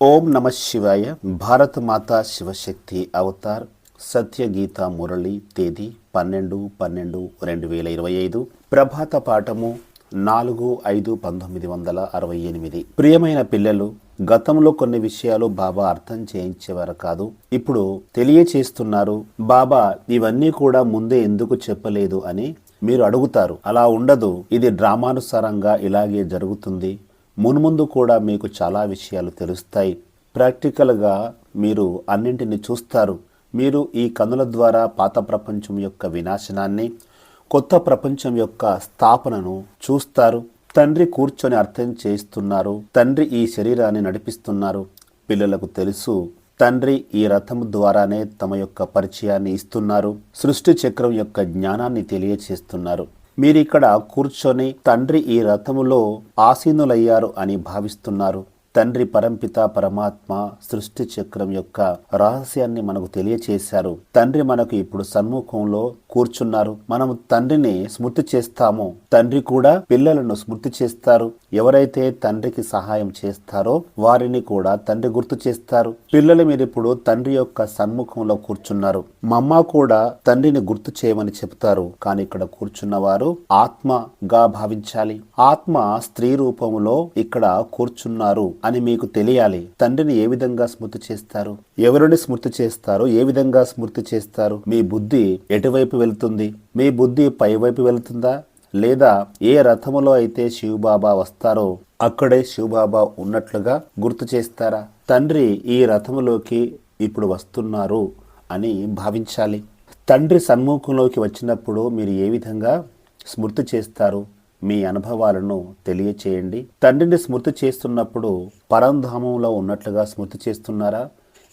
ఓం నమ శివాయ. భారత మాతా శివశక్తి అవతార్ సత్య గీత మురళి తేదీ 12/12/2025. ప్రభాత పాఠము 4/5/1968. ప్రియమైన పిల్లలు, గతంలో కొన్ని విషయాలు బాబా అర్థం చేయించేవారు కాదు, ఇప్పుడు తెలియచేస్తున్నారు. బాబా ఇవన్నీ కూడా ముందే ఎందుకు చెప్పలేదు అని మీరు అడుగుతారు. అలా ఉండదు, ఇది డ్రామానుసారంగా ఇలాగే జరుగుతుంది. మున్ముందు కూడా మీకు చాలా విషయాలు తెలుస్తాయి. ప్రాక్టికల్గా మీరు అన్నింటిని చూస్తారు. మీరు ఈ కనుల ద్వారా పాత ప్రపంచం యొక్క వినాశనాన్ని, కొత్త ప్రపంచం యొక్క స్థాపనను చూస్తారు. తండ్రి కూర్చొని అర్థం చేస్తున్నారు. తండ్రి ఈ శరీరాన్ని నడిపిస్తున్నారు. పిల్లలకు తెలుసు, తండ్రి ఈ రథం ద్వారానే తమ యొక్క పరిచయాన్ని ఇస్తున్నారు. సృష్టి చక్రం యొక్క జ్ఞానాన్ని తెలియచేస్తున్నారు. మీరిక్కడ కూర్చొని తండ్రి ఈ రథములో ఆసీనులయ్యారు అని భావిస్తున్నారు. తండ్రి పరంపిత పరమాత్మ సృష్టి చక్రం యొక్క రహస్యాన్ని మనకు తెలియచేశారు. తండ్రి మనకు ఇప్పుడు సన్ముఖంలో కూర్చున్నారు. మనము తండ్రిని స్మృతి చేస్తామో తండ్రి కూడా పిల్లలను స్మృతి చేస్తారు. ఎవరైతే తండ్రికి సహాయం చేస్తారో వారిని కూడా తండ్రి గుర్తు చేస్తారు. పిల్లలు మీరిప్పుడు తండ్రి యొక్క సన్ముఖంలో కూర్చున్నారు. మమ్మ కూడా తండ్రిని గుర్తు చేయమని చెప్తారు. కానీ ఇక్కడ కూర్చున్న వారు ఆత్మగా భావించాలి. ఆత్మ స్త్రీ రూపంలో ఇక్కడ కూర్చున్నారు అని మీకు తెలియాలి. తండ్రిని ఏ విధంగా స్మృతి చేస్తారు, ఎవరిని స్మృతి చేస్తారు, ఏ విధంగా స్మృతి చేస్తారు? మీ బుద్ధి ఎటువైపు వెళ్తుంది? మీ బుద్ధి పైవైపు వెళ్తుందా, లేదా ఏ రథములో అయితే శివబాబా వస్తారో అక్కడే శివబాబా ఉన్నట్లుగా గుర్తు చేస్తారా? తండ్రి ఈ రథములోకి ఇప్పుడు వస్తున్నారు అని భావించాలి. తండ్రి సన్ముఖంలోకి వచ్చినప్పుడు మీరు ఏ విధంగా స్మృతి చేస్తారు? మీ అనుభవాలను తెలియచేయండి. తండ్రిని స్మృతి చేస్తున్నప్పుడు పరంధామంలో ఉన్నట్లుగా స్మృతి చేస్తున్నారా?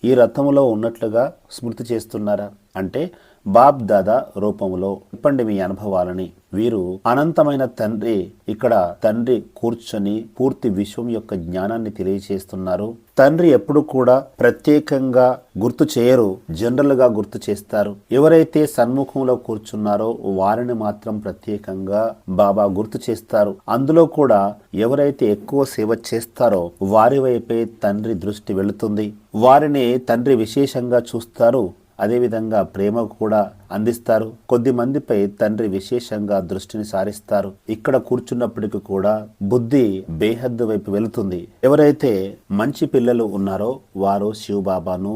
ఈ రథములో ఉన్నట్లుగా స్మృతి చేస్తున్నారా? అంటే బాబ్ దాదా రూపంలో చెప్పండి మీ అనుభవాలని. వీరు అనంతమైన తండ్రి, ఇక్కడ తండ్రి కూర్చొని పూర్తి విశ్వం యొక్క జ్ఞానాన్ని తెలియచేస్తున్నారు. తండ్రి ఎప్పుడు కూడా ప్రత్యేకంగా గుర్తు చేయరు, జనరల్ గా గుర్తు చేస్తారు. ఎవరైతే సన్ముఖంలో కూర్చున్నారో వారిని మాత్రం ప్రత్యేకంగా బాబా గుర్తు చేస్తారు. అందులో కూడా ఎవరైతే ఎక్కువ సేవ చేస్తారో వారి వైపే తండ్రి దృష్టి వెళుతుంది. వారిని తండ్రి విశేషంగా చూస్తారు. అదేవిధంగా ప్రేమ కూడా అందిస్తారు. కొద్ది మందిపై తండ్రి విశేషంగా దృష్టిని సారిస్తారు. ఇక్కడ కూర్చున్నప్పటికీ కూడా బుద్ధి బేహద్దు వైపు వెళుతుంది. ఎవరైతే మంచి పిల్లలు ఉన్నారో వారు శివబాబాను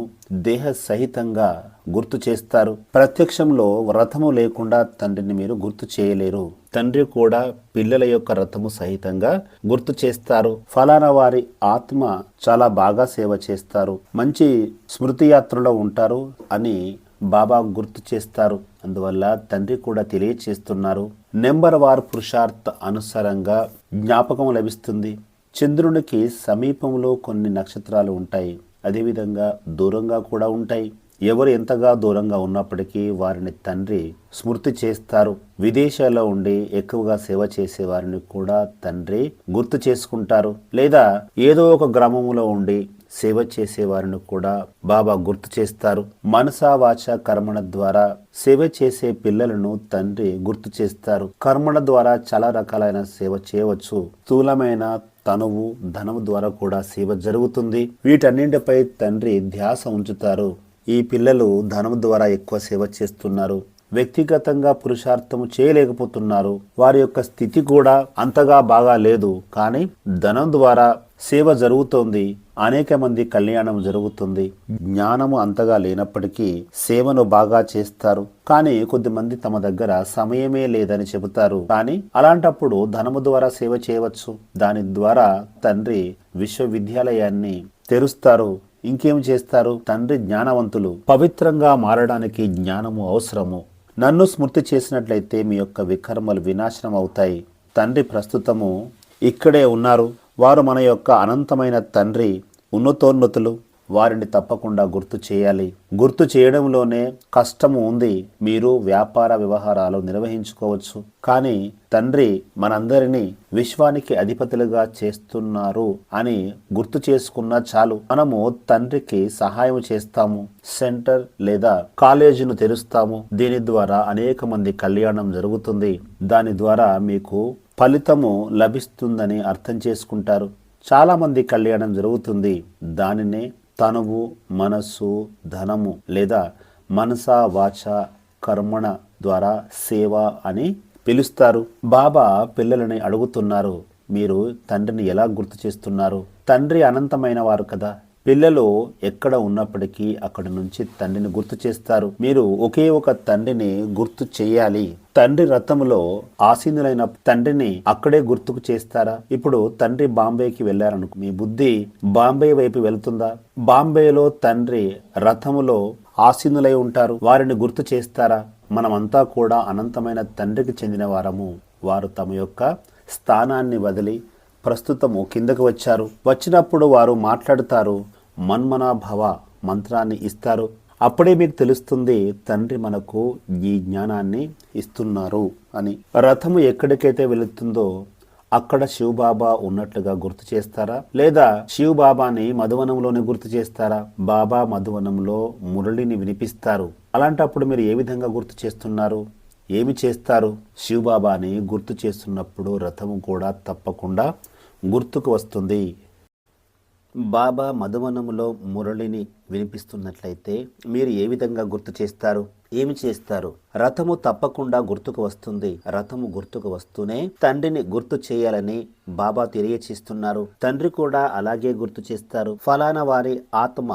దేహ సహితంగా గుర్తు చేస్తారు. ప్రత్యక్షంలో రథము లేకుండా తండ్రిని మీరు గుర్తు చేయలేరు. తండ్రి కూడా పిల్లల యొక్క రథము సహితంగా గుర్తు చేస్తారు. ఫలానా వారి ఆత్మ చాలా బాగా సేవ చేస్తారు, మంచి స్మృతి యాత్రలో ఉంటారు అని బాబా గుర్తు చేస్తారు. అందువల్ల తండ్రి కూడా తెలియచేస్తున్నారు. నెంబర్ వార్ పురుషార్థ అనుసారంగా జ్ఞాపకం లభిస్తుంది. చంద్రునికి సమీపంలో కొన్ని నక్షత్రాలు ఉంటాయి, అదేవిధంగా దూరంగా కూడా ఉంటాయి. ఎవరు ఎంతగా దూరంగా ఉన్నప్పటికీ వారిని తండ్రి స్మృతి చేస్తారు. విదేశాల్లో ఉండి ఎక్కువగా సేవ చేసే వారిని కూడా తండ్రి గుర్తు చేసుకుంటారు. లేదా ఏదో ఒక గ్రామంలో ఉండి సేవ చేసే వారిని కూడా బాబా గుర్తు చేస్తారు. మనసా వాచ కర్మణ ద్వారా సేవ చేసే పిల్లలను తండ్రి గుర్తు చేస్తారు. కర్మణ ద్వారా చాలా రకాలైన సేవ చేయవచ్చు. స్థూలమైన తనువు, ధనము ద్వారా కూడా సేవ జరుగుతుంది. వీటన్నింటిపై తండ్రి ధ్యాస ఉంచుతారు. ఈ పిల్లలు ధనం ద్వారా ఎక్కువ సేవ చేస్తున్నారు, వ్యక్తిగతంగా పురుషార్థము చేయలేకపోతున్నారు. వారి యొక్క స్థితి కూడా అంతగా బాగా లేదు, కానీ ధనం ద్వారా సేవ జరుగుతోంది. అనేక మంది కళ్యాణం జరుగుతుంది. జ్ఞానము అంతగా లేనప్పటికీ సేవను బాగా చేస్తారు. కానీ కొద్దిమంది తమ దగ్గర సమయమే లేదని చెబుతారు. కానీ అలాంటప్పుడు ధనము ద్వారా సేవ చేయవచ్చు. దాని ద్వారా తండ్రి విశ్వవిద్యాలయాన్ని తెరుస్తారు. ఇంకేం చేస్తారు? తండ్రి జ్ఞానవంతులు. పవిత్రంగా మారడానికి జ్ఞానము అవసరము. నన్ను స్మృతి చేసినట్లయితే మీ యొక్క వికర్మలు వినాశనం అవుతాయి. తండ్రి ప్రస్తుతము ఇక్కడే ఉన్నారు. వారు మన యొక్క అనంతమైన తండ్రి, ఉన్నతోన్నతులు. వారిని తప్పకుండా గుర్తు చేయాలి. గుర్తు చేయడంలోనే కష్టము ఉంది. మీరు వ్యాపార వ్యవహారాలు నిర్వహించుకోవచ్చు, కానీ తండ్రి మనందరినీ విశ్వానికి అధిపతులుగా చేస్తున్నారు అని గుర్తు చేసుకున్నా చాలు. మనము తండ్రికి సహాయం చేస్తాము. సెంటర్ లేదా కాలేజీను తెరుస్తాము. దీని ద్వారా అనేక మంది కళ్యాణం జరుగుతుంది. దాని ద్వారా మీకు ఫలితము లభిస్తుందని అర్థం చేసుకుంటారు. చాలా మంది కళ్యాణం జరుగుతుంది, దానినే తనువు, మనస్సు, ధనము లేదా మనస వాచ కర్మణ ద్వారా సేవ అని పిలుస్తారు. బాబా పిల్లలని అడుగుతున్నారు, మీరు తండ్రిని ఎలా గుర్తు చేస్తున్నారు? తండ్రి అనంతమైన వారు కదా. పిల్లలు ఎక్కడ ఉన్నప్పటికీ అక్కడి నుంచి తండ్రిని గుర్తు చేస్తారు. మీరు ఒకే ఒక తండ్రిని గుర్తు చేయాలి. తండ్రి రథములో ఆసీనులైన తండ్రిని అక్కడే గుర్తుకు చేస్తారా? ఇప్పుడు తండ్రి బాంబేకి వెళ్ళారనుకో, మీ బుద్ధి బాంబే వైపు వెళ్తుందా? బాంబేలో తండ్రి రథములో ఆసీనులై ఉంటారు, వారిని గుర్తు చేస్తారా? మనమంతా కూడా అనంతమైన తండ్రికి చెందిన వారము. వారు తమ యొక్క స్థానాన్ని వదిలి ప్రస్తుతము కిందకు వచ్చారు. వచ్చినప్పుడు వారు మాట్లాడుతారు, మన్మనాభవ మంత్రాన్ని ఇస్తారు. అప్పుడే మీకు తెలుస్తుంది తండ్రి మనకు ఈ జ్ఞానాన్ని ఇస్తున్నారు అని. రథము ఎక్కడికైతే వెళుతుందో అక్కడ శివబాబా ఉన్నట్లుగా గుర్తు చేస్తారా? లేదా శివబాబాని మధువనంలోనే గుర్తు చేస్తారా? బాబా మధువనంలో మురళిని వినిపిస్తారు. అలాంటప్పుడు మీరు ఏ విధంగా గుర్తు చేస్తున్నారు? ఏమి చేస్తారు? శివబాబాని గుర్తు చేస్తున్నప్పుడు రథము కూడా తప్పకుండా గుర్తుకు వస్తుంది. బాబా మధువనములో మురళిని వినిపిస్తున్నట్లయితే మీరు ఏ విధంగా గుర్తు చేస్తారు? ఏమి చేస్తారు? రథము తప్పకుండా గుర్తుకు వస్తుంది. రథము గుర్తుకు వస్తూనే తండ్రిని గుర్తు చేయాలని బాబా తెలియచేస్తున్నారు. తండ్రి కూడా అలాగే గుర్తు చేస్తారు. ఫలానా వారి ఆత్మ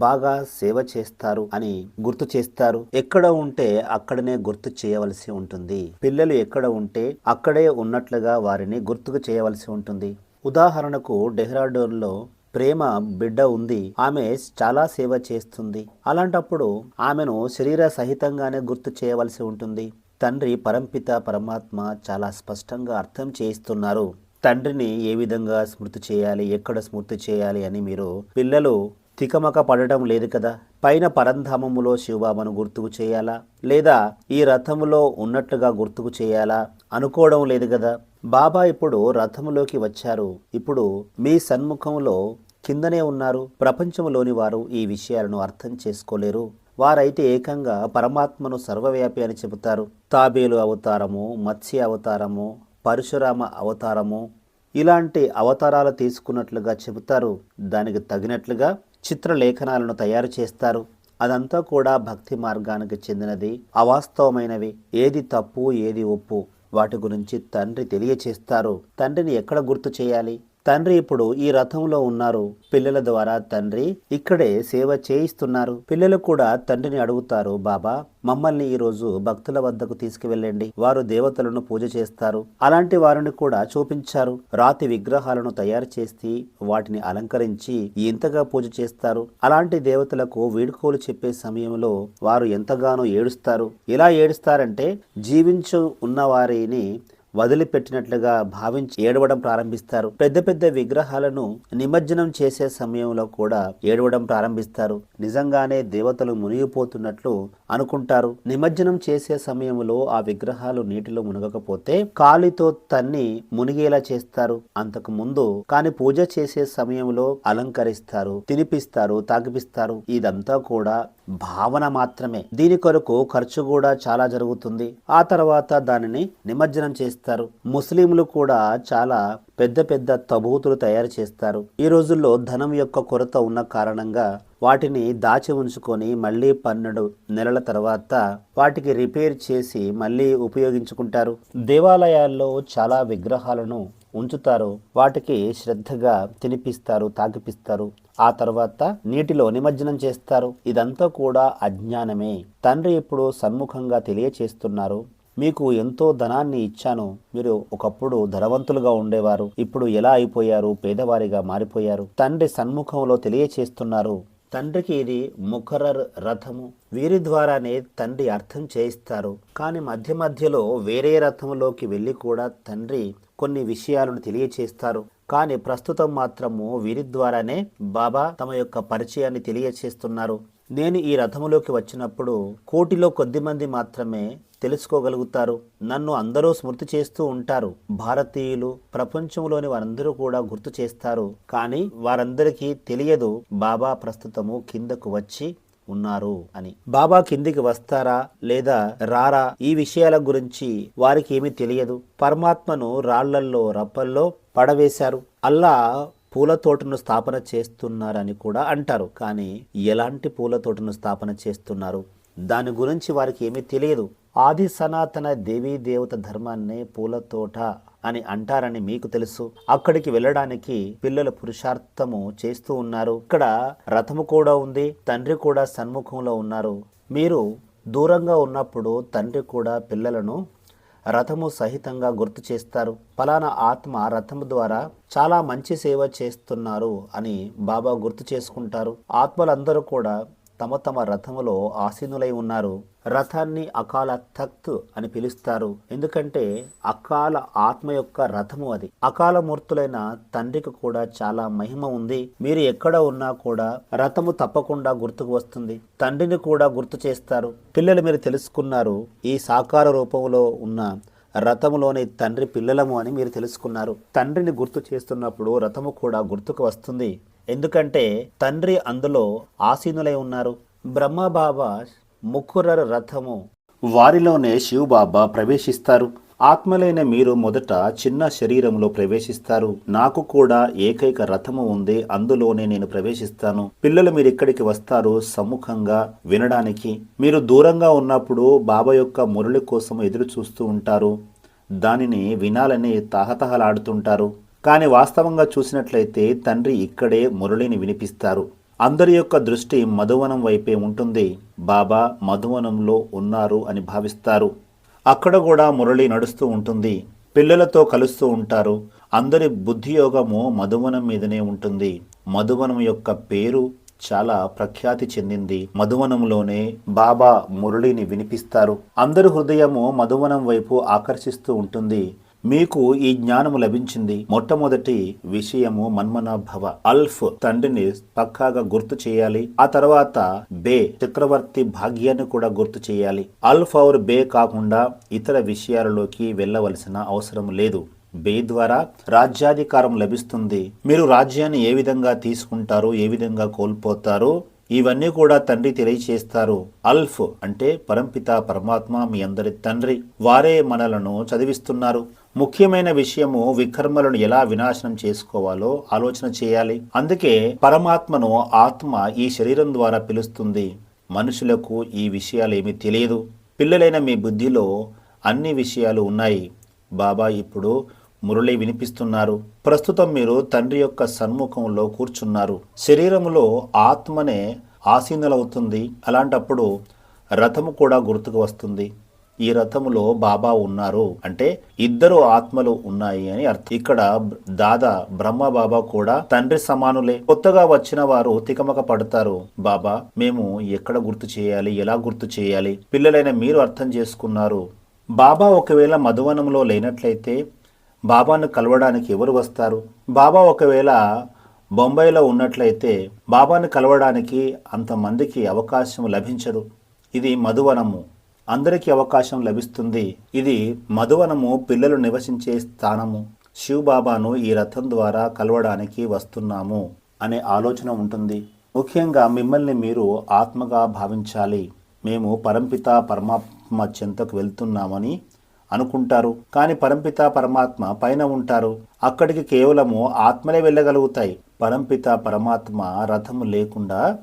బాగా సేవ చేస్తారు అని గుర్తు చేస్తారు. ఎక్కడ ఉంటే అక్కడనే గుర్తు చేయవలసి ఉంటుంది. పిల్లలు ఎక్కడ ఉంటే అక్కడే ఉన్నట్లుగా వారిని గుర్తుకు చేయవలసి ఉంటుంది. ఉదాహరణకు డెహ్రాడూన్లో ప్రేమ బిడ్డ ఉంది. ఆమె చాలా సేవ చేస్తుంది. అలాంటప్పుడు ఆమెను శరీర సహితంగానే గుర్తు చేయవలసి ఉంటుంది. తండ్రి పరంపిత పరమాత్మ చాలా స్పష్టంగా అర్థం చేయిస్తున్నారు. తండ్రిని ఏ విధంగా స్మృతి చేయాలి, ఎక్కడ స్మృతి చేయాలి అని మీరు పిల్లలు తికమక పడటం లేదు కదా. పైన పరంధామములో శివబాబాను గుర్తుకు చేయాలా, లేదా ఈ రథములో ఉన్నట్లుగా గుర్తుకు చేయాలా అనుకోవడం లేదు కదా. బాబా ఇప్పుడు రథములోకి వచ్చారు. ఇప్పుడు మీ సన్ముఖంలో కిందనే ఉన్నారు. ప్రపంచంలోని వారు ఈ విషయాలను అర్థం చేసుకోలేరు. వారైతే ఏకంగా పరమాత్మను సర్వవ్యాపి అని చెబుతారు. తాబేలు అవతారము, మత్స్య అవతారము, పరశురామ అవతారము ఇలాంటి అవతారాలు తీసుకున్నట్లుగా చెబుతారు. దానికి తగినట్లుగా చిత్రలేఖనాలను తయారు చేస్తారు. అదంతా కూడా భక్తి మార్గానికి చెందినది, అవాస్తవమైనవి. ఏది తప్పు, ఏది ఒప్పు వాటి గురించి తండ్రి తెలియచేస్తారు. తండ్రిని ఎక్కడ గుర్తు చేయాలి? తండ్రి ఇప్పుడు ఈ రథంలో ఉన్నారు. పిల్లల ద్వారా తండ్రి ఇక్కడే సేవ చేయిస్తున్నారు. పిల్లలు కూడా తండ్రిని అడుగుతారు, బాబా మమ్మల్ని ఈ రోజు భక్తుల వద్దకు తీసుకువెళ్ళండి, వారు దేవతలను పూజ చేస్తారు. అలాంటి వారిని కూడా చూపించారు. రాతి విగ్రహాలను తయారు చేసి వాటిని అలంకరించి ఎంతగా పూజ చేస్తారు. అలాంటి దేవతలకు వీడ్కోలు చెప్పే సమయంలో వారు ఎంతగానో ఏడుస్తారు. ఎలా ఏడుస్తారంటే జీవించు ఉన్న వారిని వదిలిపెట్టినట్లుగా భావించి ఏడవడం ప్రారంభిస్తారు. పెద్ద పెద్ద విగ్రహాలను నిమజ్జనం చేసే సమయంలో కూడా ఏడవడం ప్రారంభిస్తారు. నిజంగానే దేవతలు మునిగిపోతున్నట్లు అనుకుంటారు. నిమజ్జనం చేసే సమయంలో ఆ విగ్రహాలు నీటిలో మునగకపోతే కాలితో తన్ని మునిగేలా చేస్తారు. అంతకు ముందు కాని పూజ చేసే సమయంలో అలంకరిస్తారు, తినిపిస్తారు, తాగిపిస్తారు. ఇదంతా కూడా భావన మాత్రమే. దీని కొరకు ఖర్చు కూడా చాలా జరుగుతుంది. ఆ తర్వాత దానిని నిమజ్జనం చేస్తారు. ముస్లింలు కూడా చాలా పెద్ద పెద్ద తబూతులు తయారు చేస్తారు. ఈ రోజుల్లో ధనం యొక్క కొరత ఉన్న కారణంగా వాటిని దాచి ఉంచుకొని మళ్ళీ 12 నెలల తర్వాత వాటికి రిపేర్ చేసి మళ్ళీ ఉపయోగించుకుంటారు. దేవాలయాల్లో చాలా విగ్రహాలను ఉంచుతారు. వాటికి శ్రద్ధగా తినిపిస్తారు, తాగిపిస్తారు. ఆ తర్వాత నీటిలో నిమజ్జనం చేస్తారు. ఇదంతా కూడా అజ్ఞానమే. తండ్రి ఇప్పుడు సన్ముఖంగా తెలియచేస్తున్నారు, మీకు ఎంతో ధనాన్ని ఇచ్చాను. మీరు ఒకప్పుడు ధనవంతులుగా ఉండేవారు, ఇప్పుడు ఎలా అయిపోయారు? పేదవారిగా మారిపోయారు. తండ్రి సన్ముఖంలో తెలియచేస్తున్నారు. తండ్రికి ఇది ముఖరర్ రథము. వీరి ద్వారానే తండ్రి అర్థం చేయిస్తారు. కానీ మధ్య మధ్యలో వేరే రథంలోకి వెళ్ళి కూడా తండ్రి కొన్ని విషయాలను తెలియచేస్తారు. కానీ ప్రస్తుతం మాత్రము వీరి ద్వారానే బాబా తమ యొక్క పరిచయాన్ని తెలియచేస్తున్నారు. నేను ఈ రథములోకి వచ్చినప్పుడు కోటిలో కొద్ది మంది మాత్రమే తెలుసుకోగలుగుతారు. నన్ను అందరూ స్మృతి చేస్తూ ఉంటారు. భారతీయులు, ప్రపంచంలోని వారందరూ కూడా గుర్తు చేస్తారు. కానీ వారందరికీ తెలియదు బాబా ప్రస్తుతము కిందకు వచ్చి ఉన్నారు అని. బాబా కిందికి వస్తారా లేదా రారా ఈ విషయాల గురించి వారికి ఏమీ తెలియదు. పరమాత్మను రాళ్లల్లో రప్పల్లో పడవేశారు. అల్లా పూల తోటను స్థాపన చేస్తున్నారని కూడా అంటారు. కానీ ఎలాంటి పూల తోటను స్థాపన చేస్తున్నారు దాని గురించి వారికి ఏమీ తెలియదు. ఆది సనాతన దేవీ దేవత ధర్మాన్నే పూల తోట అని అంటారని మీకు తెలుసు. అక్కడికి వెళ్ళడానికి పిల్లలు పురుషార్థము చేస్తూ ఉన్నారు. ఇక్కడ రథము కూడా ఉంది, తండ్రి కూడా సన్ముఖంలో ఉన్నారు. మీరు దూరంగా ఉన్నప్పుడు తండ్రి కూడా పిల్లలను రథము సహితంగా గుర్తు చేస్తారు. ఫలానా ఆత్మ రథము ద్వారా చాలా మంచి సేవ చేస్తున్నారు అని బాబా గుర్తు చేసుకుంటారు. ఆత్మలందరూ కూడా తమ తమ రథములో ఆసీనులై ఉన్నారు. రథాన్ని అకాల తఖ్త్ అని పిలుస్తారు. ఎందుకంటే అకాల ఆత్మ యొక్క రథము అది. అకాల మూర్తులైన తండ్రికి కూడా చాలా మహిమ ఉంది. మీరు ఎక్కడ ఉన్నా కూడా రథము తప్పకుండా గుర్తుకు వస్తుంది. తండ్రిని కూడా గుర్తు చేస్తారు. పిల్లలు మీరు తెలుసుకున్నారు, ఈ సాకార రూపంలో ఉన్న రథములోని తండ్రి పిల్లలము అని మీరు తెలుసుకున్నారు. తండ్రిని గుర్తు చేస్తున్నప్పుడు రథము కూడా గుర్తుకు వస్తుంది. ఎందుకంటే తండ్రి అందులో ఆసీనులై ఉన్నారు. బ్రహ్మబాబా ముఖురర్ రథము వారిలోనే శివబాబా ప్రవేశిస్తారు. ఆత్మలైన మీరు మొదట చిన్న శరీరంలో ప్రవేశిస్తారు. నాకు కూడా ఏకైక రథము ఉంది, అందులోనే నేను ప్రవేశిస్తాను. పిల్లలు మీరు ఇక్కడికి వస్తారు సమ్ముఖంగా వినడానికి. మీరు దూరంగా ఉన్నప్పుడు బాబా యొక్క మురళి కోసం ఎదురు చూస్తూ ఉంటారు. దానిని వినాలని తహతహలాడుతుంటారు. కానీ వాస్తవంగా చూసినట్లయితే తండ్రి ఇక్కడే మురళిని వినిపిస్తారు. అందరి యొక్క దృష్టి మధువనం వైపే ఉంటుంది. బాబా మధువనంలో ఉన్నారు అని భావిస్తారు. అక్కడ కూడా మురళి నడుస్తూ ఉంటుంది. పిల్లలతో కలుస్తూ ఉంటారు. అందరి బుద్ధియోగము మధువనం మీదనే ఉంటుంది. మధువనం యొక్క పేరు చాలా ప్రఖ్యాతి చెందింది. మధువనంలోనే బాబా మురళిని వినిపిస్తారు. అందరి హృదయము మధువనం వైపు ఆకర్షిస్తూ ఉంటుంది. మీకు ఈ జ్ఞానము లభించింది. మొట్టమొదటి విషయము మన్మనాభవ. అల్ఫ్ తండ్రిని పక్కాగా గుర్తు చేయాలి. ఆ తర్వాత బే చక్రవర్తి భాగ్యాన్ని కూడా గుర్తు చేయాలి. అల్ఫ్ ఔర్ బే కాకుండా ఇతర విషయాలలోకి వెళ్ళవలసిన అవసరం లేదు. బే ద్వారా రాజ్యాధికారం లభిస్తుంది. మీరు రాజ్యాన్ని ఏ విధంగా తీసుకుంటారు, ఏ విధంగా కోల్పోతారు, ఇవన్నీ కూడా తండ్రి తెలియచేస్తారు. అల్ఫ్ అంటే పరంపిత పరమాత్మ, మీ అందరి తండ్రి. వారే మనలను చదివిస్తున్నారు. ముఖ్యమైన విషయము వికర్మలను ఎలా వినాశనం చేసుకోవాలో ఆలోచన చేయాలి. అందుకే పరమాత్మను ఆత్మ ఈ శరీరం ద్వారా పిలుస్తుంది. మనుషులకు ఈ విషయాలు ఏమీ తెలియదు. పిల్లలైన మీ బుద్ధిలో అన్ని విషయాలు ఉన్నాయి. బాబా ఇప్పుడు మురళి వినిపిస్తున్నారు. ప్రస్తుతం మీరు తండ్రి యొక్క సన్ముఖంలో కూర్చున్నారు. శరీరములో ఆత్మనే ఆసీనులవుతుంది. అలాంటప్పుడు రథము కూడా గుర్తుకు వస్తుంది. ఈ రథములో బాబా ఉన్నారు అంటే ఇద్దరు ఆత్మలు ఉన్నాయి అని అర్థం. ఇక్కడ దాదా బ్రహ్మ బాబా కూడా తండ్రి సమానులే. కొత్తగా వచ్చిన వారు తికమక పడతారు. బాబా మేము ఎక్కడ గుర్తు చేయాలి, ఎలా గుర్తు చేయాలి? పిల్లలైన మీరు అర్థం చేసుకున్నారు. బాబా ఒకవేళ మధువనంలో లేనట్లయితే బాబాను కలవడానికి ఎవరు వస్తారు? బాబా ఒకవేళ బొంబాయిలో ఉన్నట్లయితే బాబాను కలవడానికి అంతమందికి అవకాశం లభించదు. ఇది మధువనము, అందరికీ అవకాశం లభిస్తుంది. ఇది మధువనము, పిల్లలు నివసించే స్థానము. శివబాబాను ఈ రథం ద్వారా కలవడానికి వస్తున్నాము అనే ఆలోచన ఉంటుంది. ముఖ్యంగా మిమ్మల్ని మీరు ఆత్మగా భావించాలి. మేము పరంపిత పరమాత్మ చెంతకు వెళ్తున్నామని అనుకుంటారు. కానీ పరంపిత పరమాత్మ పైన ఉంటారు. అక్కడికి కేవలము ఆత్మలే వెళ్ళగలుగుతాయి. పరంపిత పరమాత్మ రథము లేకుండా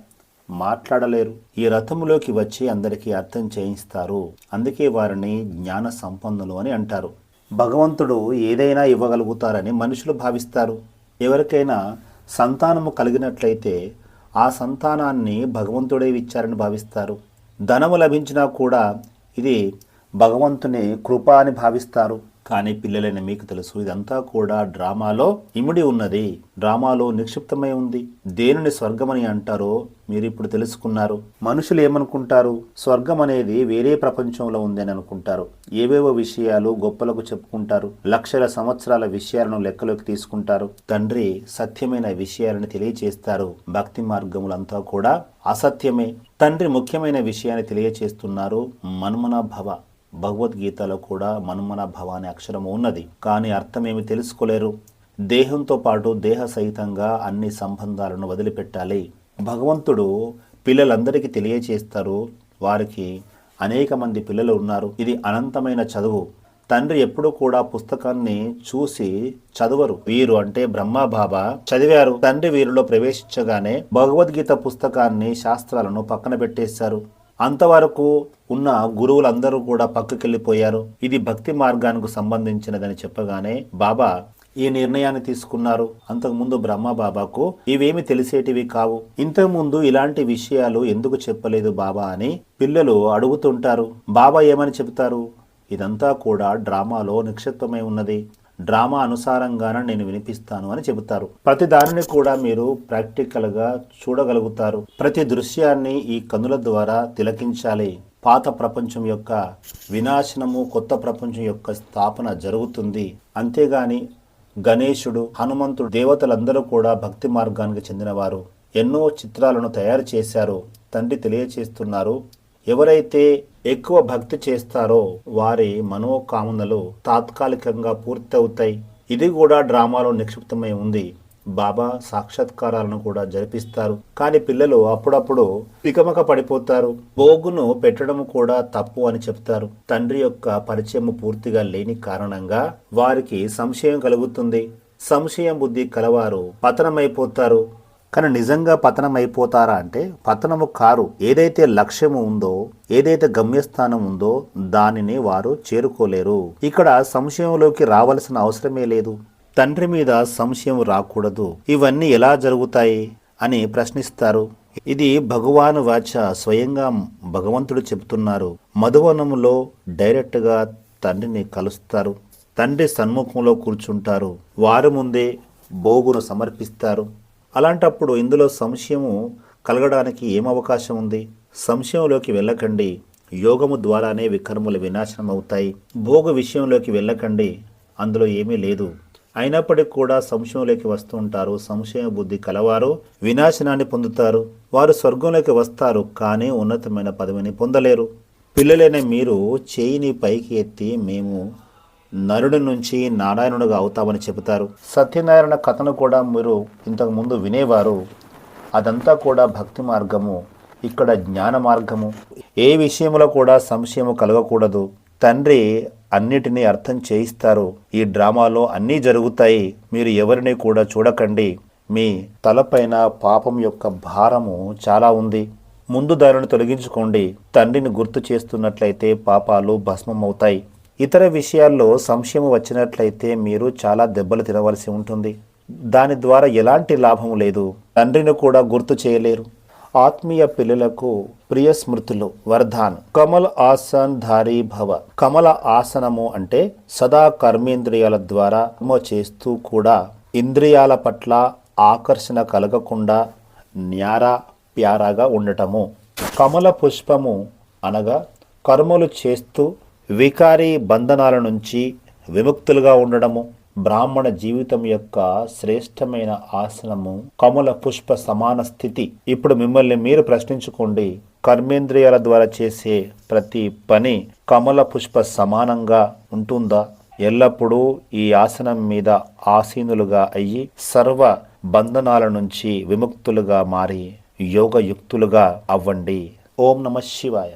మాట్లాడలేరు. ఈ రథములోకి వచ్చి అందరికీ అర్థం చేయిస్తారు. అందుకే వారిని జ్ఞాన సంపన్నులు అని అంటారు. భగవంతుడు ఏదైనా ఇవ్వగలుగుతారని మనుషులు భావిస్తారు. ఎవరికైనా సంతానము కలిగినట్లయితే ఆ సంతానాన్ని భగవంతుడే ఇచ్చారని భావిస్తారు. ధనము లభించినా కూడా ఇది భగవంతుని కృప అని భావిస్తారు. కానీ పిల్లలైన మీకు తెలుసు, ఇదంతా కూడా డ్రామాలో ఇమిడి ఉన్నది, డ్రామాలో నిక్షిప్తమై ఉంది. దేనిని స్వర్గమని అంటారో మీరు ఇప్పుడు తెలుసుకున్నారు. మనుషులు ఏమనుకుంటారు? స్వర్గం అనేది వేరే ప్రపంచంలో ఉందని అనుకుంటారు. ఏవేవో విషయాలు గొప్పలకు చెప్పుకుంటారు. లక్షల సంవత్సరాల విషయాలను లెక్కలోకి తీసుకుంటారు. తండ్రి సత్యమైన విషయాలను తెలియచేస్తారు. భక్తి మార్గములంతా కూడా అసత్యమే. తండ్రి ముఖ్యమైన విషయాన్ని తెలియచేస్తున్నారు. మన్మన భవ. భగవద్గీతలో కూడా మన్మన భవ అనే అక్షరము ఉన్నది. కానీ అర్థమేమి తెలుసుకోలేరు. దేహంతో పాటు దేహ సహితంగా అన్ని సంబంధాలను వదిలిపెట్టాలి. భగవంతుడు పిల్లలందరికీ తెలియచేస్తారు. వారికి అనేక మంది పిల్లలు ఉన్నారు. ఇది అనంతమైన చదువు. తండ్రి ఎప్పుడు కూడా పుస్తకాన్ని చూసి చదవరు. వీరు అంటే బ్రహ్మ బాబా చదివారు. తండ్రి వీరిలో ప్రవేశించగానే భగవద్గీత పుస్తకాన్ని, శాస్త్రాలను పక్కన పెట్టేశారు. అంతవరకు ఉన్న గురువులందరూ కూడా పక్కకెళ్ళిపోయారు. ఇది భక్తి మార్గానికి సంబంధించినదని చెప్పగానే బాబా ఈ నిర్ణయాన్ని తీసుకున్నారు. అంతకుముందు బ్రహ్మ బాబాకు ఇవేమి తెలిసేటివి కావు. ఇంతకుముందు ఇలాంటి విషయాలు ఎందుకు చెప్పలేదు బాబా అని పిల్లలు అడుగుతుంటారు. బాబా ఏమని చెబుతారు? ఇదంతా కూడా డ్రామాలో నిక్షిప్తమై ఉన్నది. డ్రామా అనుసారంగానే నేను వినిపిస్తాను అని చెబుతారు. ప్రతి దానిని కూడా మీరు ప్రాక్టికల్ గా చూడగలుగుతారు. ప్రతి దృశ్యాన్ని ఈ కన్నుల ద్వారా తిలకించాలి. పాత ప్రపంచం యొక్క వినాశనము, కొత్త ప్రపంచం యొక్క స్థాపన జరుగుతుంది. అంతేగాని గణేశుడు, హనుమంతుడు, దేవతలందరూ కూడా భక్తి మార్గానికి చెందినవారు. ఎన్నో చిత్రాలను తయారు చేశారు. తండ్రి తెలియచేస్తున్నారు, ఎవరైతే ఎక్కువ భక్తి చేస్తారో వారి మనోకామనలు తాత్కాలికంగా పూర్తవుతాయి. ఇది కూడా డ్రామాలో నిక్షిప్తమై ఉంది. బాబా సాక్షాత్కారాలను కూడా జరిపిస్తారు. కానీ పిల్లలు అప్పుడప్పుడు పికమక పడిపోతారు. భోగును పెట్టడం కూడా తప్పు అని చెప్తారు. తండ్రి యొక్క పరిచయం పూర్తిగా లేని కారణంగా వారికి సంశయం కలుగుతుంది. సంశయం బుద్ధి కలవారు పతనమైపోతారు. కానీ నిజంగా పతనం అయిపోతారా అంటే పతనము కారు. ఏదైతే లక్ష్యము ఉందో, ఏదైతే గమ్యస్థానం ఉందో దానిని వారు చేరుకోలేరు. ఇక్కడ సంశయంలోకి రావాల్సిన అవసరమే లేదు. తండ్రి మీద సంశయం రాకూడదు. ఇవన్నీ ఎలా జరుగుతాయి అని ప్రశ్నిస్తారు. ఇది భగవాను వాచ, స్వయంగా భగవంతుడు చెబుతున్నారు. మధువనములో డైరెక్ట్గా తండ్రిని కలుస్తారు. తండ్రి సన్ముఖంలో కూర్చుంటారు. వారి ముందే భోగును సమర్పిస్తారు. అలాంటప్పుడు ఇందులో సంశయము కలగడానికి ఏం అవకాశం ఉంది? సంశయంలోకి వెళ్ళకండి. యోగము ద్వారానే వికర్మలు వినాశనం అవుతాయి. భోగ విషయంలోకి వెళ్ళకండి, అందులో ఏమీ లేదు. అయినప్పటికీ కూడా సంశయంలోకి వస్తూ ఉంటారు. సంశయ బుద్ధి కలవారు వినాశనాన్ని పొందుతారు. వారు స్వర్గంలోకి వస్తారు, కానీ ఉన్నతమైన పదవిని పొందలేరు. పిల్లలైన మీరు చేయిని పైకి ఎత్తి మేము నరుడి నుంచి నారాయణుడుగా అవుతామని చెబుతారు. సత్యనారాయణ కథను కూడా మీరు ఇంతకు ముందు వినేవారు. అదంతా కూడా భక్తి మార్గము, ఇక్కడ జ్ఞాన మార్గము. ఏ విషయంలో కూడా సంశయము కలగకూడదు. తండ్రి అన్నిటినీ అర్థం చేయిస్తారు. ఈ డ్రామాలో అన్నీ జరుగుతాయి. మీరు ఎవరిని కూడా చూడకండి. మీ తలపైన పాపం యొక్క భారము చాలా ఉంది. ముందు దానిని తొలగించుకోండి. తండ్రిని గుర్తు చేస్తున్నట్లయితే పాపాలు భస్మమవుతాయి. ఇతర విషయాల్లో సంశయం వచ్చినట్లయితే మీరు చాలా దెబ్బలు తినవలసి ఉంటుంది. దాని ద్వారా ఎలాంటి లాభం లేదు. తండ్రిని కూడా గుర్తు చేయలేరు. ఆత్మీయ పిల్లలకు ప్రియ స్మృతులు వరదాన్. కమల ఆసన్ ధారీ భవ. కమల ఆసనము అంటే సదా కర్మేంద్రియాల ద్వారా చేస్తూ కూడా ఇంద్రియాల పట్ల ఆకర్షణ కలగకుండా న్యారా ప్యారాగా ఉండటము. కమల పుష్పము అనగా కర్మలు చేస్తూ వికారీ బంధనాల నుంచి విముక్తులుగా ఉండడము. బ్రాహ్మణ జీవితం యొక్క శ్రేష్టమైన ఆసనము కమల పుష్ప సమాన స్థితి. ఇప్పుడు మిమ్మల్ని మీరు ప్రశ్నించుకోండి, కర్మేంద్రియాల ద్వారా చేసే ప్రతి పని కమల పుష్ప సమానంగా ఉంటుందా? ఎల్లప్పుడూ ఈ ఆసనం మీద ఆసీనులుగా అయ్యి సర్వ బంధనాల నుంచి విముక్తులుగా మారి యోగయుక్తులుగా అవ్వండి. ఓం నమః శివాయ.